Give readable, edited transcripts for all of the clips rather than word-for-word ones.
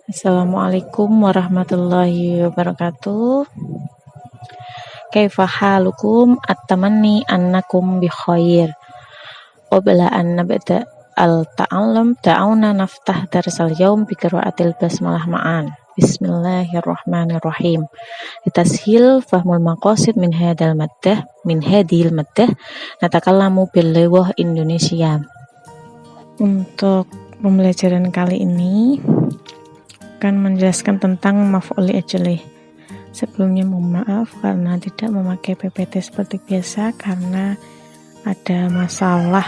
Assalamualaikum warahmatullahi wabarakatuh. Kaifa halukum at-tamanni annakum bi khair. Qabla an nabda al-ta'allum ta'awna naftah darsal yaum bi qiraatil basmalah ma'an. Bismillahirrahmanirrahim. Litashil fahmul maqasid min hadil maddah natakallamu bil lighah Indonesia. Untuk pembelajaran kali ini akan menjelaskan tentang maf'ul ajlih. Sebelumnya mohon maaf karena tidak memakai PPT seperti biasa karena ada masalah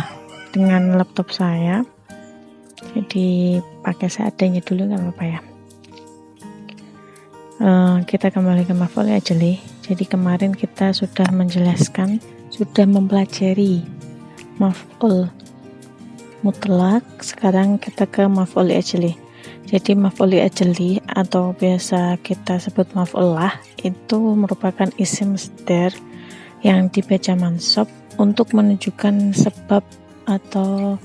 dengan laptop saya. Jadi pakai seadanya dulu, nggak apa-apa ya. Kita kembali ke maf'ul ajlih. Jadi kemarin kita sudah mempelajari maf'ul mutlak. Sekarang kita ke maf'ul ajlih. Jadi maf'ul ajli atau biasa kita sebut maf'ulah itu merupakan isim masdar yang dibaca mansab untuk menunjukkan sebab atau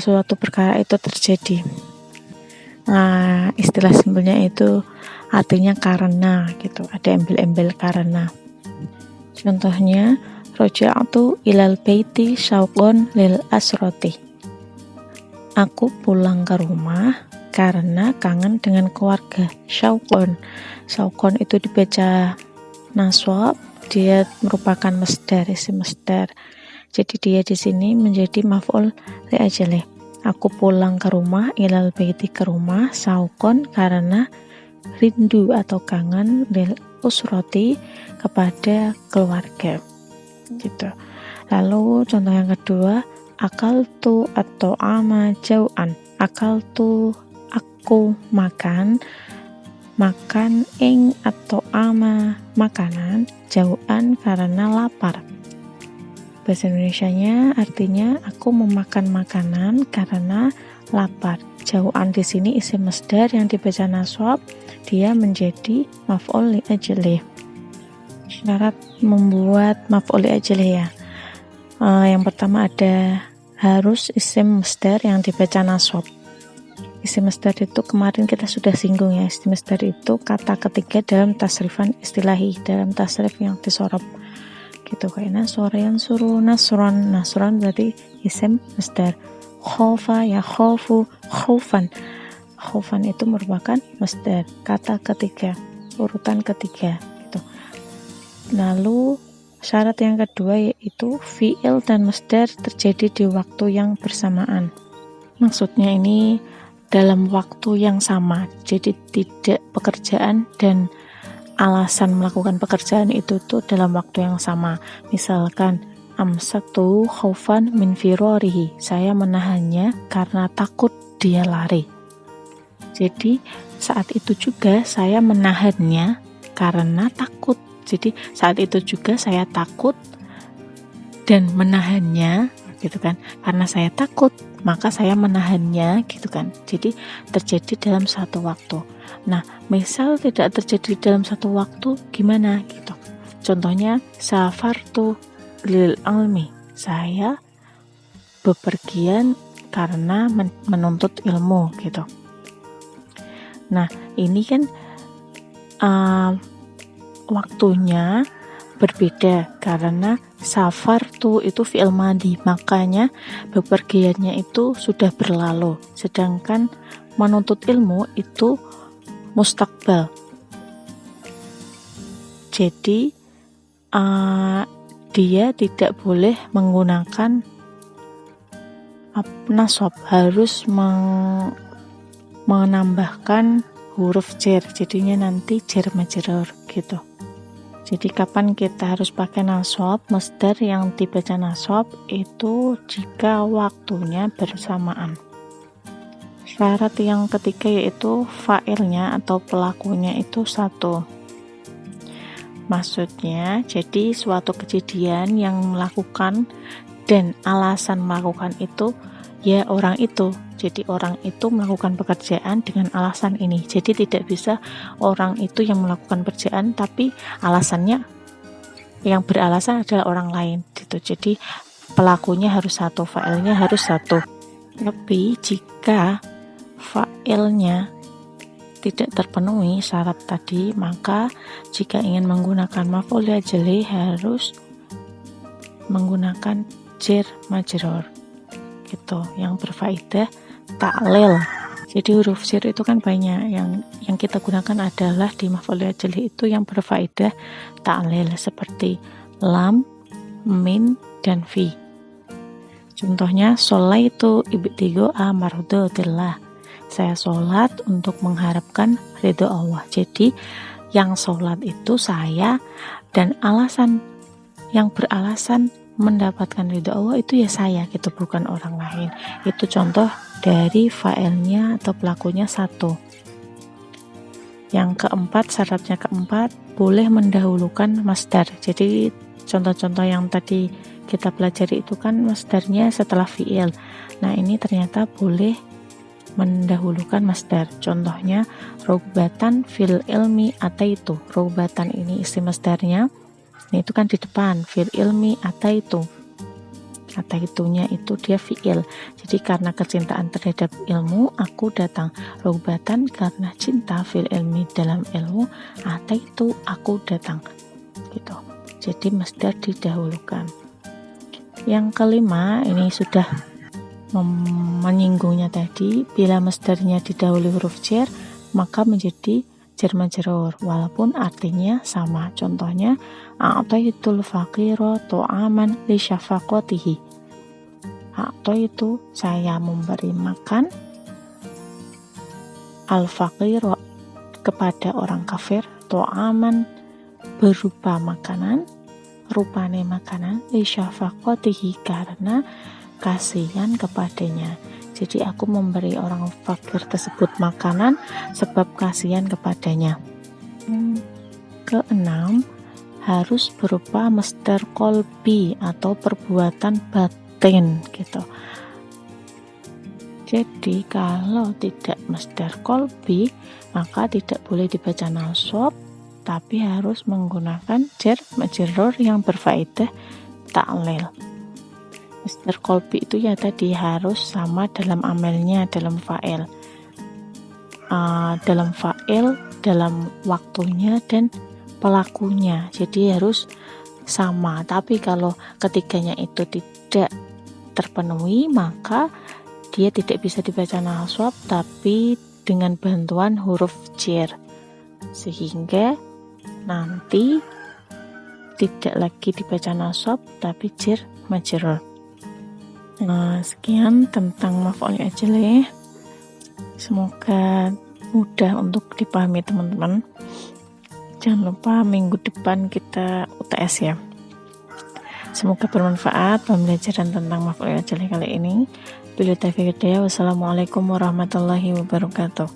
suatu perkara itu terjadi. Istilah simpelnya itu artinya karena gitu, ada embel-embel karena. Contohnya raja'tu ilal baiti syauqun lil asrati. Aku pulang ke rumah karena kangen dengan keluarga. Syauqun itu dibaca nasab, dia merupakan masdar, isim masdar. Jadi dia di sini menjadi maf'ul li ajlih. Aku pulang ke rumah, ilal baiti ke rumah, syauqun karena rindu atau kangen, lil usrati kepada keluarga. Gitu. Lalu contoh yang kedua, akaltu atau ama jau'an. Akaltu aku makan ing atau ama makanan, jau'an karena lapar. Bahasa Indonesianya artinya aku memakan makanan karena lapar. Jau'an di sini isim masdar yang dibaca nasab, dia menjadi maf'ul li ajlih. Syarat membuat maf'ul li ajlih ya. Yang pertama ada harus isim masdar yang dibaca nasab. Isim masdar itu kemarin kita sudah singgung ya. Isim masdar itu kata ketiga dalam tasrifan istilahi, dalam tasrif yang disorob gitu, kayak nasora yang suruh nasron berarti isim masdar. Khofa ya khofu, khaufan itu merupakan masdar, kata ketiga, urutan ketiga gitu. Lalu syarat yang kedua yaitu fi'il dan masdar terjadi di waktu yang bersamaan. Maksudnya ini dalam waktu yang sama. Jadi tidak pekerjaan dan alasan melakukan pekerjaan itu tuh dalam waktu yang sama. Misalkan amsaktu khaufan min firarihi. Saya menahannya karena takut dia lari. Jadi saat itu juga saya menahannya karena takut. Jadi saat itu juga saya takut dan menahannya gitu kan. Karena saya takut, maka saya menahannya gitu kan. Jadi terjadi dalam satu waktu. Nah, misal tidak terjadi dalam satu waktu, gimana gitu. Contohnya safartu lil ilmi. Saya bepergian karena menuntut ilmu gitu. Nah, ini kan waktunya berbeda karena safartu itu fi'il madhi, makanya bepergiannya itu sudah berlalu, sedangkan menuntut ilmu itu mustakbal. Jadi dia tidak boleh menggunakan nasab, harus menambahkan huruf jar, jadinya nanti jar majrur gitu. Jadi kapan kita harus pakai nasab, masdar yang dibaca nasab itu jika waktunya bersamaan. Syarat yang ketiga yaitu fa'ilnya atau pelakunya itu satu. Maksudnya jadi suatu kejadian yang melakukan dan alasan melakukan itu ya orang itu. Jadi orang itu melakukan pekerjaan dengan alasan ini. Jadi tidak bisa orang itu yang melakukan pekerjaan tapi alasannya yang beralasan adalah orang lain gitu. Jadi pelakunya harus satu, fa'ilnya harus satu. Tapi jika fa'ilnya tidak terpenuhi syarat tadi, maka jika ingin menggunakan maf'ul ajli harus menggunakan jar majrur gitu, yang berfaedah ta'lil. Jadi huruf jar itu kan banyak, yang kita gunakan adalah di maf'ul ajli itu yang berfaedah ta'lil seperti lam, min, dan fi. Contohnya sholaitu ibtigha'a mardhatillah. Saya sholat untuk mengharapkan ridho Allah. Jadi yang sholat itu saya, dan yang beralasan mendapatkan ridho Allah itu ya saya gitu, bukan orang lain. Itu contoh dari fa'ilnya atau pelakunya satu. Yang keempat, syaratnya keempat, boleh mendahulukan masdar. Jadi contoh-contoh yang tadi kita pelajari itu kan masdarnya setelah fi'il. Nah ini ternyata boleh mendahulukan masdar. Contohnya rogbatan fil ilmi ataitu. Rogbatan ini isi masdarnya, ini itu kan di depan fil ilmi ataitu. Ataitunya itu dia fi'il. Jadi karena kecintaan terhadap ilmu aku datang. Rogbatan karena cinta fil ilmi dalam ilmu, ataitu aku datang. Gitu. Jadi masdar didahulukan. Yang kelima, ini sudah menyinggungnya tadi, bila masdarnya didahului huruf jar maka menjadi jar majrur walaupun artinya sama. Contohnya a'taitul faqira ta'aman li syafaqatihi. A'taitu saya memberi makan al faqira kepada orang kafir, ta'aman berupa makanan, rupane makanan, li syafaqatihi karena kasihan kepadanya. Jadi aku memberi orang fakir tersebut makanan sebab kasihan kepadanya. Keenam, harus berupa masdar qalbi atau perbuatan batin gitu. Jadi kalau tidak masdar qalbi maka tidak boleh dibaca nasab, tapi harus menggunakan jar majrur yang berfaedah ta'lil. Masdar qalbi itu ya tadi harus sama dalam amalnya, dalam fa'il, dalam waktunya dan pelakunya. Jadi harus sama. Tapi kalau ketiganya itu tidak terpenuhi maka dia tidak bisa dibaca nasab, tapi dengan bantuan huruf jar, sehingga nanti tidak lagi dibaca nasab tapi jar majrur. Sekian tentang maf'ul ajli. Semoga mudah untuk dipahami teman-teman. Jangan lupa minggu depan kita UTS ya. Semoga bermanfaat pembelajaran tentang maf'ul ajli kali ini. Wassalamualaikum warahmatullahi wabarakatuh.